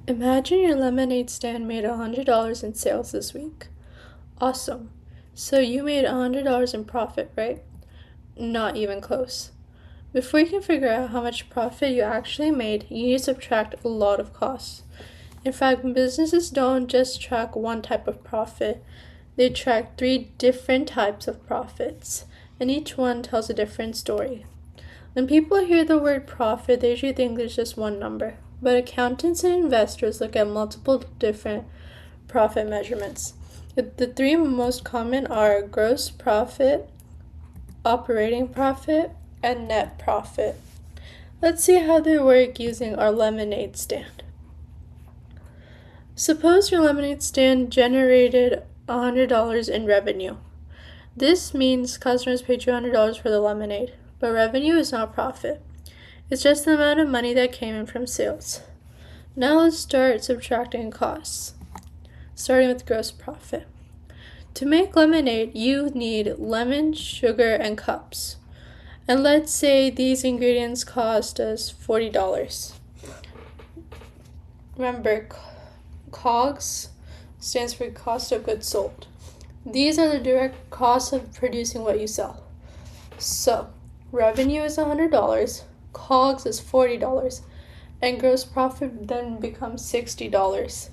Imagine your lemonade stand made $100 in sales this week. Awesome. So you made $100 in profit, right? Not even close. Before you can figure out how much profit you actually made, you need to subtract a lot of costs. In fact, businesses don't just track one type of profit, they track 3 different types of profits, and each one tells a different story. When people hear the word profit, they usually think there's just one number. But accountants and investors look at multiple different profit measurements. The 3 most common are gross profit, operating profit, and net profit. Let's see how they work using our lemonade stand. Suppose your lemonade stand generated $100 in revenue. This means customers paid you $100 for the lemonade, but revenue is not profit. It's just the amount of money that came in from sales. Now let's start subtracting costs, starting with gross profit. To make lemonade, you need lemon, sugar, and cups. And let's say these ingredients cost us $40. Remember, COGS stands for cost of goods sold. These are the direct costs of producing what you sell. So, revenue is $100, COGS is $40, and gross profit then becomes $60.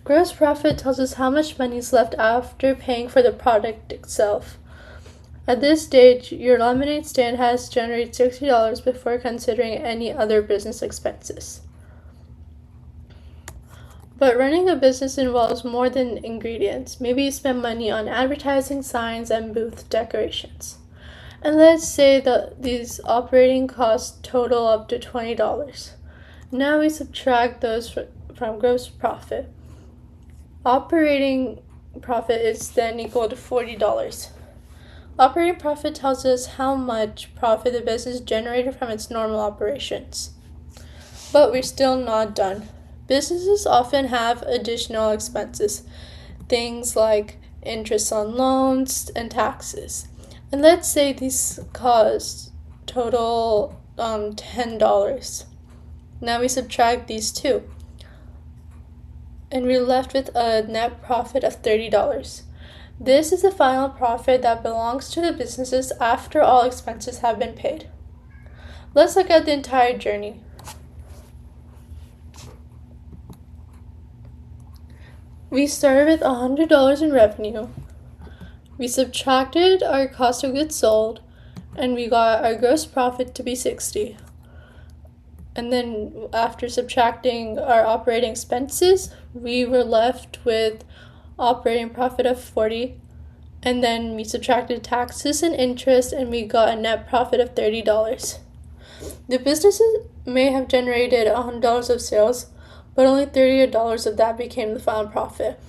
Gross profit tells us how much money is left after paying for the product itself. At this stage, your lemonade stand has generated $60 before considering any other business expenses. But running a business involves more than ingredients. Maybe you spend money on advertising, signs, and booth decorations. And let's say that these operating costs total up to $20. Now we subtract those from gross profit. Operating profit is then equal to $40. Operating profit tells us how much profit the business generated from its normal operations. But we're still not done. Businesses often have additional expenses, things like interest on loans and taxes. And let's say these costs total $10. Now we subtract these two, and we're left with a net profit of $30. This is the final profit that belongs to the businesses after all expenses have been paid. Let's look at the entire journey. We started with $100 in revenue. We subtracted our cost of goods sold, and we got our gross profit to be $60. And then after subtracting our operating expenses, we were left with operating profit of $40. And then we subtracted taxes and interest, and we got a net profit of $30. The businesses may have generated $100 of sales, but only $30 of that became the final profit.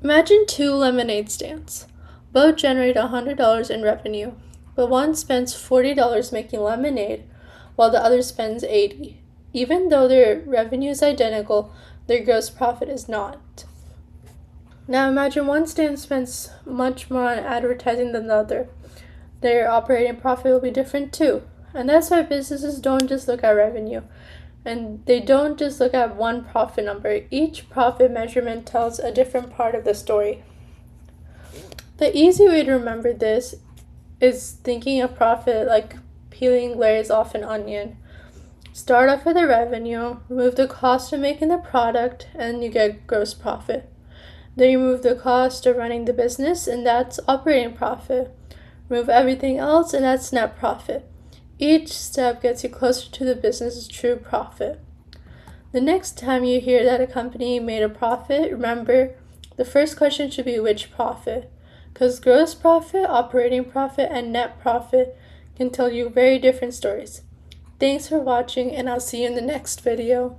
Imagine 2 lemonade stands. Both generate $100 in revenue, but one spends $40 making lemonade, while the other spends $80. Even though their revenue is identical, their gross profit is not. Now imagine one stand spends much more on advertising than the other. Their operating profit will be different too. And that's why businesses don't just look at revenue. And they don't just look at one profit number. Each profit measurement tells a different part of the story. The easy way to remember this is thinking of profit like peeling layers off an onion. Start off with the revenue, remove the cost of making the product, and you get gross profit. Then you remove the cost of running the business, and that's operating profit. Remove everything else, and that's net profit. Each step gets you closer to the business's true profit. The next time you hear that a company made a profit, remember the first question should be which profit, because gross profit, operating profit, and net profit can tell you very different stories. Thanks for watching, and I'll see you in the next video.